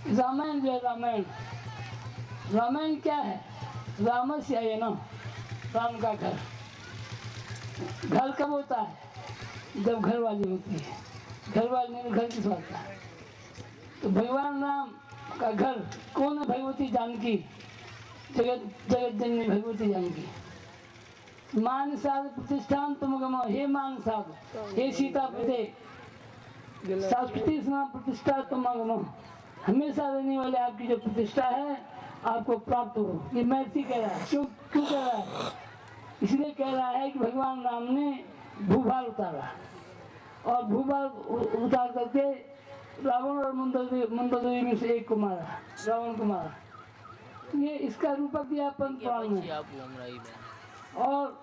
S4: रामायण जो है रामायण क्या है? रामस्य है ना, राम का घर। घर कब होता है? जब घर वाली होती है। घर वाली नहीं, घर किस बात का? तो भगवान राम का घर कौन है? भगवती जानकी, जगत जगत जननी भगवती जानकी। मानसाद प्रतिष्ठान तुम गम, हे मानसाद, हे सीतापते, शाश्वती समा प्रतिष्ठा तुम गम, हमेशा रहने वाले आपकी जो प्रतिष्ठा है आपको प्राप्त हो। ये महर्षि कह रहा है। क्यों क्यों कह रहा है? इसलिए कह रहा है कि भगवान राम ने भूभार उतारा और भूभार उतार करके रावण और मंदोदरी में से एक को मारा, रावण को मारा। ये इसका रूपक दिया पंच पुराण में। और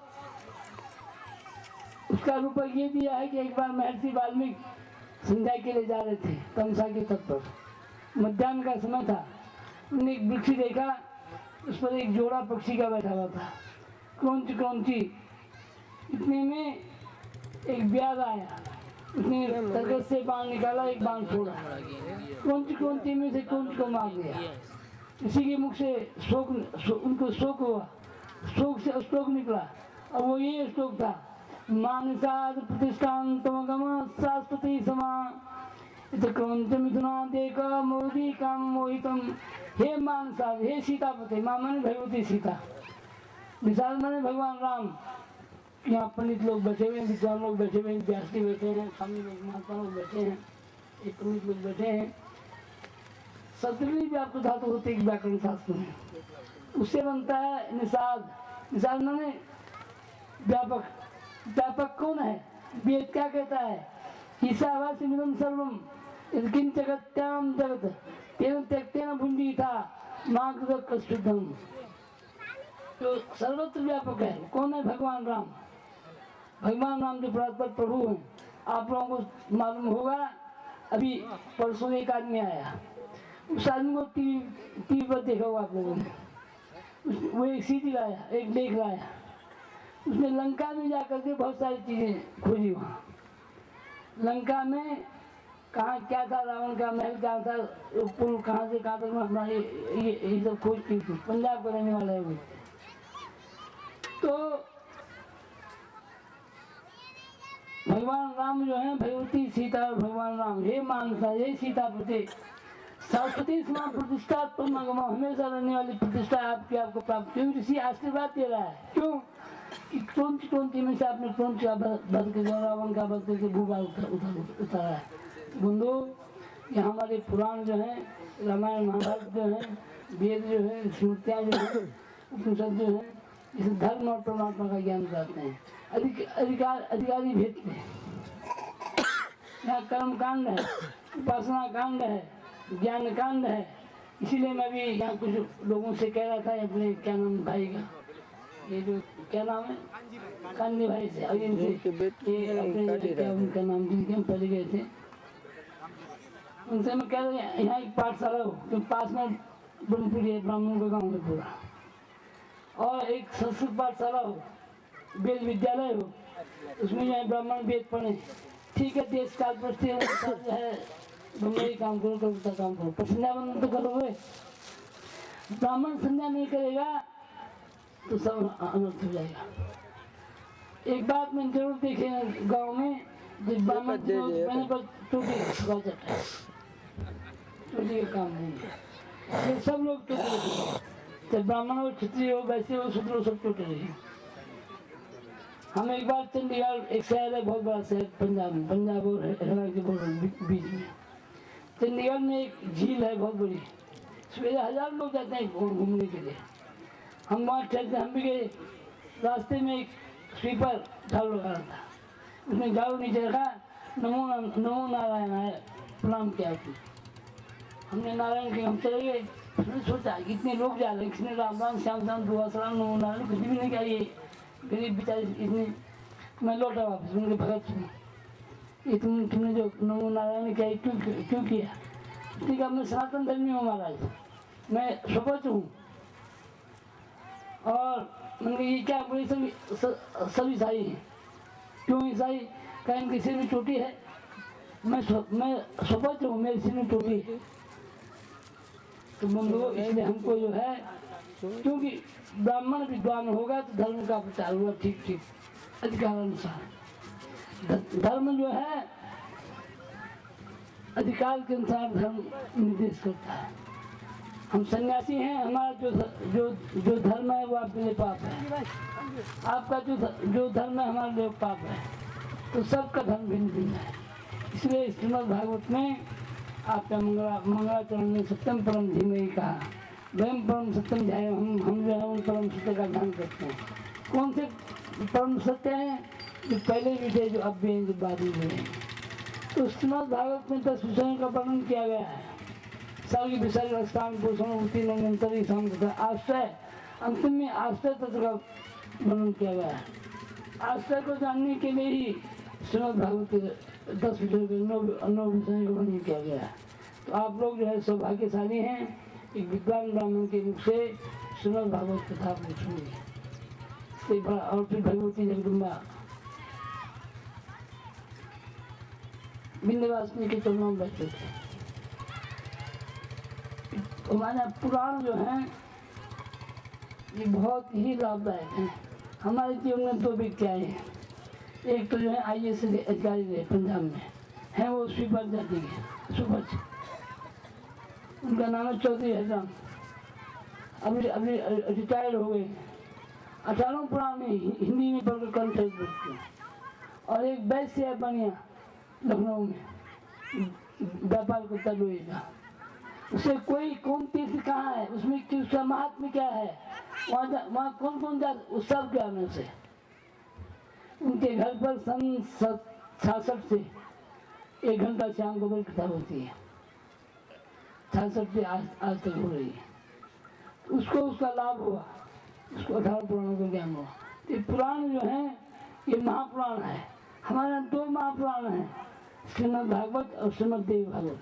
S4: उसका रूपक ये दिया है कि एक बार महर्षि वाल्मीकि संध्या के लिए जा रहे थे तमसा के तट पर। मध्याह्न का समय था। उन्होंने एक वृक्ष देखा, उस पर एक जोड़ा पक्षी का बैठा हुआ था, क्रौंच क्रौंची। इतने में एक ब्याज आया, उसने तरकस से बाण निकाला, एक बाण छोड़ा, क्रौंच क्रौंची में से क्रौंच को मार दिया। इसी के मुख से उनको शोक हुआ, शोक से श्लोक निकला और वो ये श्लोक था, मानसाद प्रतिष्ठान तमगम शाश्वती समा क्रौंच मिथुना देक मोदी काम मोहितम। हे मानसाद, हे सीतापते, माँ माने भगवती सीता, विशाल माने भगवान राम। यहाँ पंडित लोग बैठे हुए हैं, विद्वान लोग बैठे हुए हैं, व्यास जी बैठे हैं, स्वामी लोग, महात्मा लोग बैठे हैं, एक पंडित लोग बैठे हैं। सतरी व्याप्त धातु होते हैं व्याकरण शास्त्र में, उससे बनता है निषाद। निषाद माने व्यापक। व्यापक कौन है? वेद क्या कहता है? ईशावास्यमिदं सर्वं यत्किंच जगत्यां जगत् तेन त्यक्तेन भुञ्जीथा मा कृत कश्चिदं। तो सर्वत्र व्यापक है। कौन है? भगवान राम। भगवान राम जो परात्पर प्रभु हैं। आप लोगों को मालूम होगा, अभी परसों एक आदमी आया, उस आदमी को टीवी पर देखा होगा आप लोगों ने। वो एक सीधी लाया, एक लेख लाया, उसने लंका में जाकर के बहुत सारी चीजें खोजी। वहाँ लंका में कहाँ क्या था, रावण का महल क्या था, पुल कहाँ से कहाँ तक, अपना ये सब खोज की थी। पंजाब का रहने वाला है वो। तो भगवान राम जो है, भगवती सीता और भगवान राम, हे मानसा, हे सीतापते, सरस्वती समा प्रतिष्ठा तुम अगमा, हमेशा रहने वाली प्रतिष्ठा आपकी आपको प्राप्त। क्यों? ऋषि आशीर्वाद दे रहा है। क्यों? क्रौंची में से आपने क्रौंच का बध के रावण का बध करके भूभार उतारा है। बंधु, ये हमारे पुराण जो है, रामायण महाभारत जो है, वेद जो है, स्मृतियाँ जो है, उपनिषद जो है, इस धर्म और परमात्मा का ज्ञान कराते हैं। अधिकारी भेद में यहाँ कर्म कांड है, उपासना कांड है, ज्ञान कांड है। इसीलिए मैं भी यहाँ कुछ लोगों से कह रहा था, अपने क्या नाम भाई का, ये जो क्या नाम है, कांडी भाई से, और इनसे अपने क्या उनका नाम, जिनके हम पहले गए थे, उनसे मैं कह रहा हूँ यहाँ एक पाठशाला हो, क्योंकि पास में ब्रह्मपुरी है, ब्राह्मणों का गाँव है पूरा, और एक संस्कृत पाठशाला हो, वेद विद्यालय हो, उसमें जो है ब्राह्मण वेद पढ़े। ठीक है, देश काल परिस्थिति है, मेरी काम करो, कविता काम करो, पर संध्या बंदन तो करोगे। ब्राह्मण संध्या नहीं करेगा तो सब अनर्थ हो जाएगा। एक बात मैंने जरूर देखी है गाँव में, जब ब्राह्मण मैंने पर टोटी का काम नहीं है, ये सब लोग टोटे, चाहे ब्राह्मण हो, क्षत्रिय हो, वैसे हो, शूद्र हो, सब टोटे रहे। हम एक बार चंडीगढ़, एक शहर है बहुत बड़ा शहर पंजाब में, पंजाब और हरियाणा के बीच में, चंडीगढ़ में एक झील है बहुत बड़ी, सवेरे 1000 लोग जाते हैं घूमने के लिए। हम वहाँ ठहरते, हम भी गए। रास्ते में एक स्वीपर झाड़ू लगा रहा था, उसने झाड़ू नीचे रखा, नमो नारायण आया, प्रणाम किया आपने। हमने नारायण के हम चले गए। उसने सोचा कितने लोग जा रहे हैं, किसने राम राम श्याम श्याम दुआ सलाम नमो नारायण, कुछ भी नहीं किया। ये गरीब बेचारे इतने, मैं लौटा वापस, उनके भगत सुनी, ये तुमने जो नमो नारायण किया, क्यों किया? उसने कहा मैं सनातन धर्मी हूँ महाराज, मैं शपथ हूँ। और मैंने कहा ये क्या, बोले सब ईसाई हैं। क्यों ईसाई? कहा इनके सिर में चोटी है। मैं शपथ हूँ मेरे सिर में चोटी है। तो बोलो इसलिए हमको जो है, क्योंकि ब्राह्मण विद्वान होगा तो धर्म का प्रचार हुआ ठीक ठीक अधिकार अनुसार। धर्म जो है अधिकार के अनुसार धर्म निर्देश करता है। हम सन्यासी हैं, हमारा जो धर्म है वो आपके लिए पाप है, आपका जो धर्म है हमारे लिए पाप है। तो सबका धर्म भिन्न भिन्न है। इसलिए श्रीमद् भागवत में आपका मंगलाचरण में सत्यम परम धीमहि कहा, वयम परम सत्यम ध्याय, हम जो है उन परम सत्य का ध्यान करते हैं। कौन से परम सत्य हैं? जो पहले भी थे, जो अब भी हैं, जो बाद में भी हैं। तो श्रीमद् भागवत में 10 विषयों का वर्णन किया गया है। सर्ग विसर्ग स्थान पोषण उति निरंतर शाम तथा आश्रय, अंतिम में आश्रय तत्व का वर्णन किया गया है। आश्रय को जानने के लिए ही श्रीमद् भागवत के 10 विषयों के 9 विषयों का वर्णन किया गया है। तो आप लोग जो है सौभाग्यशाली हैं, एक विद्वान ब्राह्मण के मुख से श्रीमद् भागवत कथा आप लोग सुनिए। और फिर भगवती जगदम्बा विंध्यवासिनी के चरणों में बैठे थे। हमारे पुराण जो हैं ये बहुत ही लाभदायक हैं। हमारे जीवन में 2 व्यक्ति आए हैं। एक तो जो है IAS अधिकारी रहे पंजाब में, हैं वो स्वीपर जाति के सुपच, उनका नाम है चौधरी हरराम। अभी रिटायर हो गए। 18 पुराण में हिंदी में पढ़कर कंठस्थ करते हैं। और एक वैश्य है बनिया लखनऊ में, व्यापार करता लोहे का। उसे कौन तीर्थ कहाँ है, उसमें उसका महात्म्य क्या है, वहाँ कौन कौन जाता, उस सब ज्ञान है उसे। उनके घर पर सन 66 से 1 घंटा शाम को बड़ी कथा होती है। 66 से आज तक हो रही है। उसको उसका लाभ हुआ, उसको 18 पुराणों का ज्ञान हुआ। ये पुराण जो है ये महापुराण है। हमारे यहाँ 2 महापुराण हैं, श्रीमद् भागवत और श्रीमद् देवी भागवत।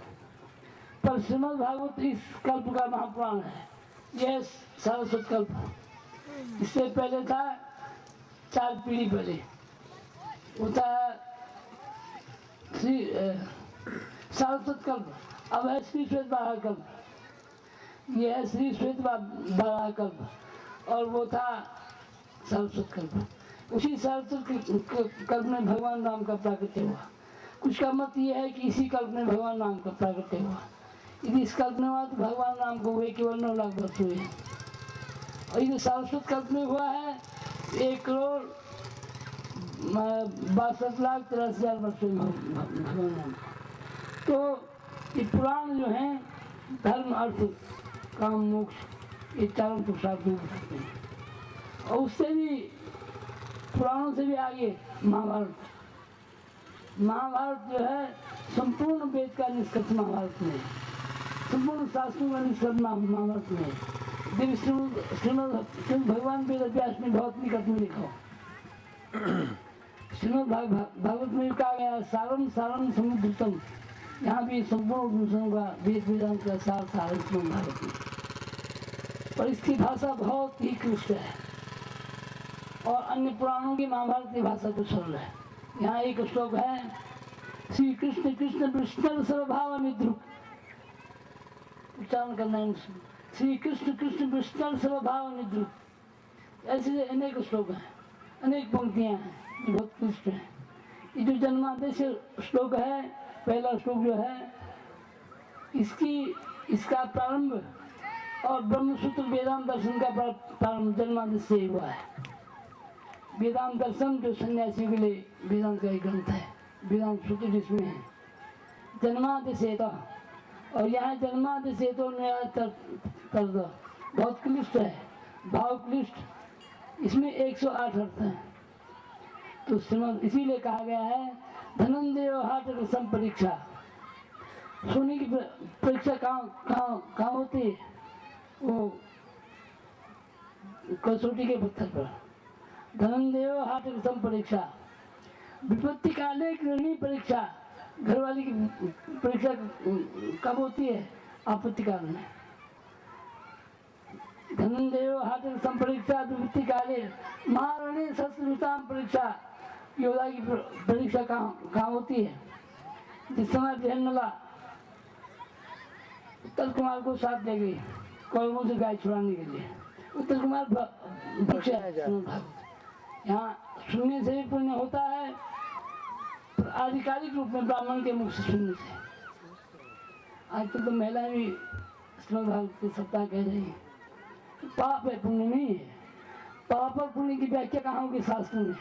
S4: पर श्रीमद् भागवत इस कल्प का महापुराण है। यह सारस्वत कल्प, इससे पहले था 4 पीढ़ी पहले होता है श्री सारस्वत कल्प। अब है श्री श्वेत बारह कल्प, यह है श्री श्वेत बारह कल्प। और वो था सारस्वत कल्प। उसी सारस्वत कल्प में भगवान राम का प्राकट्य हुआ। कुछ का मत ये है कि इसी कल्प में भगवान राम का प्राकट्य हुआ। यदि इस कल्प में हुआ तो भगवान राम को हुए केवल 9 लाख वर्ष हुए। और ये सारस्वत कल्प में हुआ है 1,62,83,000 वर्ष में भगवान राम। तो ये पुराण जो हैं धर्म अर्थ काम मोक्ष ये चारों पुरुषार्थ में बताते हैं। और उससे भी पुराणों से भी आगे महाभारत जो है संपूर्ण वेद का निष्कर्ष महाभारत में, संपूर्ण शास्त्रों का निष्कर्ष महाभारत में। देव श्रीमद् भगवान वेद व्यास में बहुत निकट में लिखा। श्रीमद् भागवत में कहा गया सारम सारम समुद्रतम, यहाँ भी संपूर्ण पुरुषों का वेद वेदांत का सार सार श्रीमद् भागवत में। और इसकी भाषा बहुत ही क्लिष्ट है और अन्य पुराणों की महाभारत की भाषा तो सरल है। यहाँ एक श्लोक है, श्री कृष्ण कृष्ण विष्णु सर्वभाव निद्रुक, उच्चारण करना है। श्री कृष्ण कृष्ण विष्णु सर्वभाव निद्रुक। ऐसे अनेक श्लोक हैं, अनेक पंक्तियां हैं जो बहुत क्लिष्ट हैं। ये जो जन्मादेश श्लोक है, पहला श्लोक जो है इसका प्रारंभ और ब्रह्मसूत्र वेदांत दर्शन का प्रारंभ जन्मादेश से हुआ है। वेदांत दर्शन जो सन्यासियों के लिए वेदांत का एक ग्रंथ है, वेदांत सूत्र जिसमें है जन्मादेशेता। और यहाँ जन्मादेशेतो नया तर्द बहुत क्लिष्ट है, भाव क्लिष्ट। इसमें 108 अर्थ हैं। तो श्रीमद् इसीलिए कहा गया है धनंजय हाट रसम परीक्षा। सोने की परीक्षा कहाँ होती है? वो कसौटी के पत्थर पर। धनंजय हाट रसम परीक्षा विपत्ति काले गृहिणी परीक्षा घरवाली की परीक्षा कब होती है? आपत्ति काल में। धनंजय हाथ संपरीक्षा विवृत्ति काले महारणी शस्त्रविताम परीक्षा। योद्धा की परीक्षा कहाँ होती है? जिस समय बहनला उत्तर कुमार को साथ ले गई कौरवों से गाय छुड़ाने के लिए। उत्तर कुमार भिक्षा यहाँ सुनने से भी पुण्य होता है, आधिकारिक रूप में ब्राह्मण के मुख से सुनने से। आजकल तो महिलाएं भी श्रीमद् भागवत के सप्ताह कह रही है। पाप है, पुण्य नहीं है। पाप और पुण्य की व्याख्या कहाँ होगी शास्त्र में?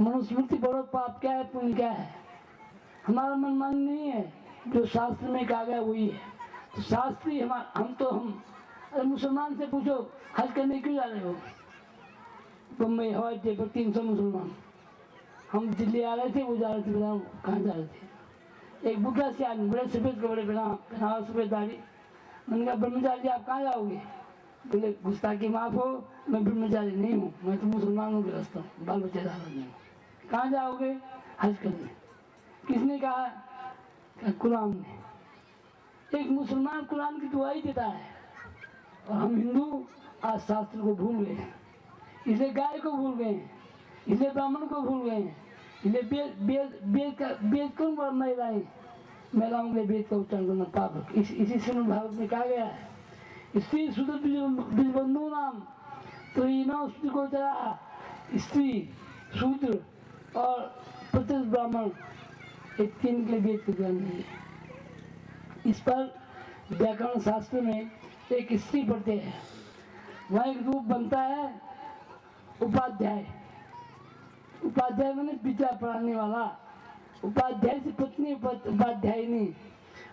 S4: मनुस्मृति पढ़ो, पाप क्या है, पुण्य क्या है। हमारा मन नहीं है, जो शास्त्र में कहा गया वही है। तो शास्त्री हम अरे मुसलमान से पूछो हज करने क्यों जा रहे हो? बम्बई हवाई अड्डे पर 300 मुसलमान। हम दिल्ली आ रहे थे, वो जा रहे थे, बताओ कहाँ जा रहे थे। एक बुढ़ा से आदमी, बड़े सफेद कपड़े पहना सफेद दाढ़ी। मैंने कहा ब्रह्मचारी जी आप कहाँ जाओगे? बोले गुस्ताखी माफ हो, मैं ब्रह्मचारी नहीं हूँ, मैं तो मुसलमान हूँ, गृहस्थ हूँ, बाल बच्चे धारण नहीं हूँ। कहाँ जाओगे? हज करने। किसने कहा? कुरान ने। एक मुसलमान कुरान की दुआई देता है और हम हिंदू आज शास्त्र को भूल गए हैं। इसलिए गाय को भूल गए हैं, इसलिए ब्राह्मण को भूल गए हैं, इसलिए वेद कौन महिलाओं के लिए वेद का उच्चारण करना पाप है। इसी श्रीमद् भागवत में कहा गया है, स्त्री शूद्र बीजबंधु नाम तो स्त्री को चला। स्त्री, शूद्र और प्रतिष्ठित ब्राह्मण, एक 3 के लिए वेद का ज्ञान नहीं है। इस पर व्याकरण शास्त्र में एक स्त्री पढ़ते हैं, वहाँ एक रूप बनता है उपाध्याय। उपाध्याय मैंने विद्या पढ़ाने वाला। उपाध्याय से पत्नी उपाध्यायिनी,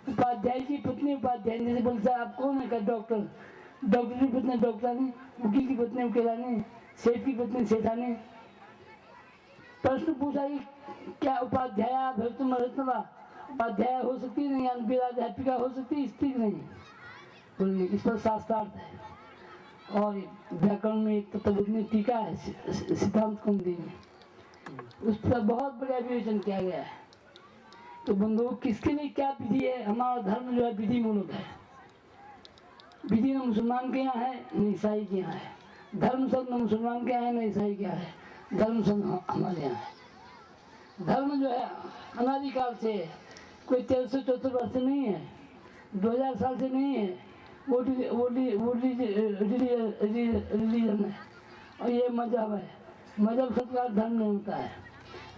S4: उपाध्याय की पत्नी उपाध्यायिनी। जैसे बोलता है आप कौन है? का डॉक्टर, डॉक्टर की पत्नी डॉक्टरानी, वकील की पत्नी वकीलानी, सेठ की पत्नी सेठानी। प्रश्न पूछा कि क्या उपाध्याय भवितुम अर्हति? उपाध्याय हो सकती नहीं, वेदाध्यापिका हो सकती, स्त्री नहीं। बोलने इस पर शास्त्रार्थ है। और व्याकरण में एक तत्वज्ञ टीका है सिद्धांत कुंडी में, उस पर बहुत बढ़िया विवेचन किया गया है। तो बंधुओं, किसके लिए क्या विधि है? हमारा धर्म जो है विधि मूलक है। विधि न मुसलमान के यहाँ है न ईसाई के यहाँ है। धर्म शब्द न मुसलमान के यहाँ है न ईसाई के यहाँ है। धर्म शब्द हमारे यहाँ है। धर्म जो है अनादिकाल से है, कोई 1364 वर्ष से नहीं है, 2000 साल से नहीं है। वो रिलीजन है और ये मजहब है। मजहब सबका धर्म नहीं होता है,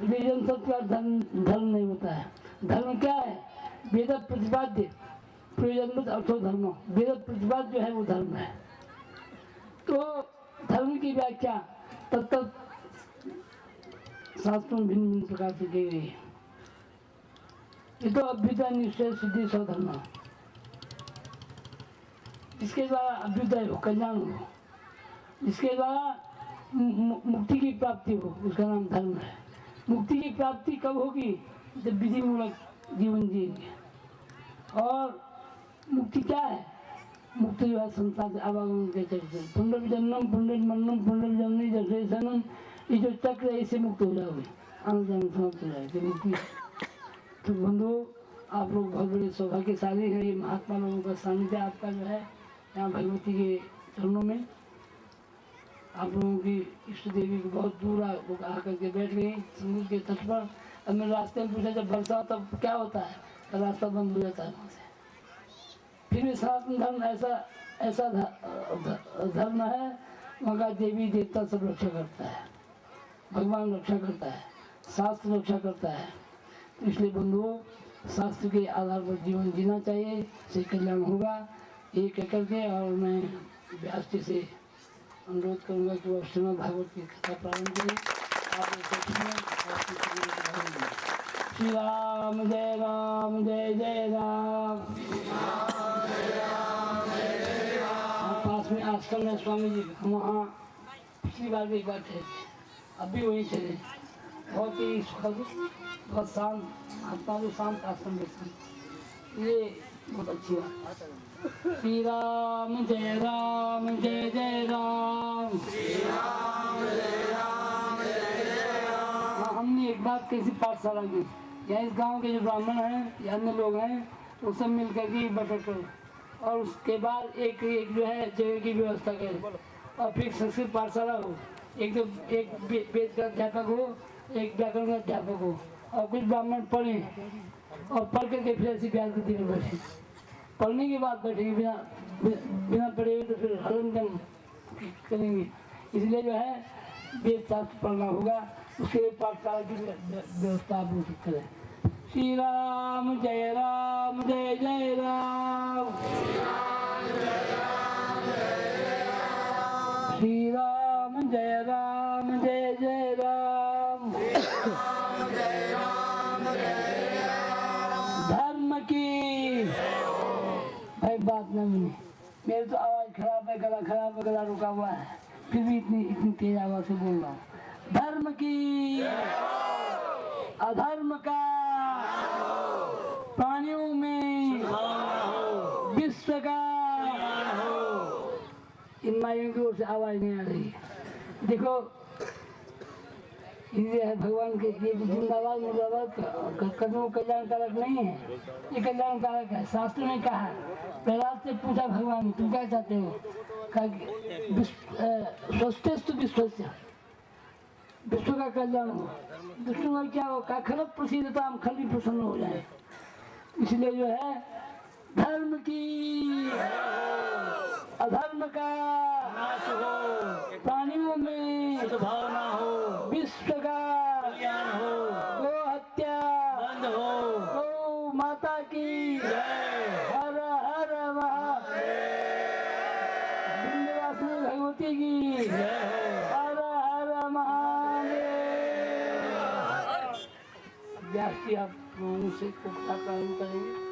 S4: रिलीजन सबका धर्म नहीं होता है। धर्म क्या है? वेद प्रतिपाद्य प्रयोजन अर्थो धर्म। वेद प्रतिपाद्य जो है वो धर्म है। तो धर्म की व्याख्या तत्त शास्त्रों में भिन्न भिन्न प्रकार से की गई है। ये तो अभ्युदय निश्चय सिद्धि स्वधर्म, जिसके द्वारा अभ्युदय हो, कल्याण हो, जिसके द्वारा मुक्ति की प्राप्ति हो, उसका नाम धर्म है। मुक्ति की प्राप्ति कब होगी? जब विधि मूलक जीवन जिएंगे। और मुक्ति क्या है? मुक्ति जो है संसार से आवागमन के चक्र से, पुनर्जन्म पुनर्मरणम पुनर्जन्मी जन्म, ये जो चक्र है इससे मुक्त हो जाओगे, आनंद समाप्त हो जाएगी मुक्ति। तो बंधुओं, आप लोग बहुत बड़े सौभाग्यशाली हैं। ये महात्मा लोगों का सानिध्य आपका जो है यहाँ भगवती के चरणों में। आप लोगों की इष्ट देवी को बहुत दूर आकर के बैठ गई समुद्र के तट पर। अब मैं रास्ते में पूछा जब वर्षा हो तब क्या होता है? तो रास्ता बंद हो जाता है वहाँ से। फिर भी सनातन धर्म ऐसा धर्म है, वहाँ का देवी देवता सब रक्षा करता है, भगवान रक्षा करता है, शास्त्र रक्षा करता है। तो इसलिए बंधुओं, शास्त्र के आधार पर जीवन जीना चाहिए, इससे कल्याण होगा। ये कह करके और मैं व्यास जी से अनुरोध करूँगा कि वो श्रीमद् भागवत की कथा प्रारंभ करें। आप श्री राम जय राम जय जय राम। पास में आश्रम है स्वामी जी, हम वहाँ पिछली बार भी एक बार थे, अभी वहीं चले। बहुत ही सुखद, बहुत शांत, आत्मा भी शांत आश्रम में। ये बहुत अच्छी बात। श्री राम जय जय राम। हाँ, हमने एक बात कैसी पाठशाला की, यहाँ इस गांव के जो ब्राह्मण हैं या अन्य लोग हैं वो सब मिल करके बैठक करें और उसके बाद एक एक जो है जगह की व्यवस्था करें और फिर संस्कृत पाठशाला हो। एक वेद का अध्यापक हो, एक व्याकरण का अध्यापक हो और कुछ ब्राह्मण पढ़ें और पढ़ करके फिर ऐसी व्यास गति में बैठे। पढ़ने के बाद बैठेंगे, बिना पढ़े हुए तो फिर हलनदम करेंगे। इसलिए जो है वेद शास्त्र पढ़ना होगा, उसके लिए पाठशाला की व्यवस्था आप लोग करें। श्री राम जय जय राम। श्री राम जय जय राम। धर्म की भाई बात न मिली, मेरी तो आवाज खराब है, गला खराब है, गला रुका हुआ है, फिर भी इतनी तेज आवाज से बोल रहा हूँ। धर्म की, अधर्म का, प्राणियों में विश्व का, इन माइयों की ओर से आवाज नहीं आ रही है। देखो ये है भगवान के ये जिंदाबाद मुर्दाबाद कदमों कल्याणकारक नहीं है, ये कल्याणकारक है। शास्त्र में कहा, प्रहलाद से पूछा भगवान तुम क्या चाहते हो? स्वस्थ विश्व का कल्याण हो। विष्णु में क्या हो? का खल प्रसिद्धता हम खल भी प्रसन्न हो जाए। इसलिए जो है धर्म की, अधर्म का नाश हो, प्राणियों में सद्भावना हो, विश्व का कल्याण हो, गो हत्या बंद हो, गौ माता की हर हर विंध्यवासिनी भगवती की हर हर महादेव। व्यास जी आप लोगों से प्रारंभ करेंगे।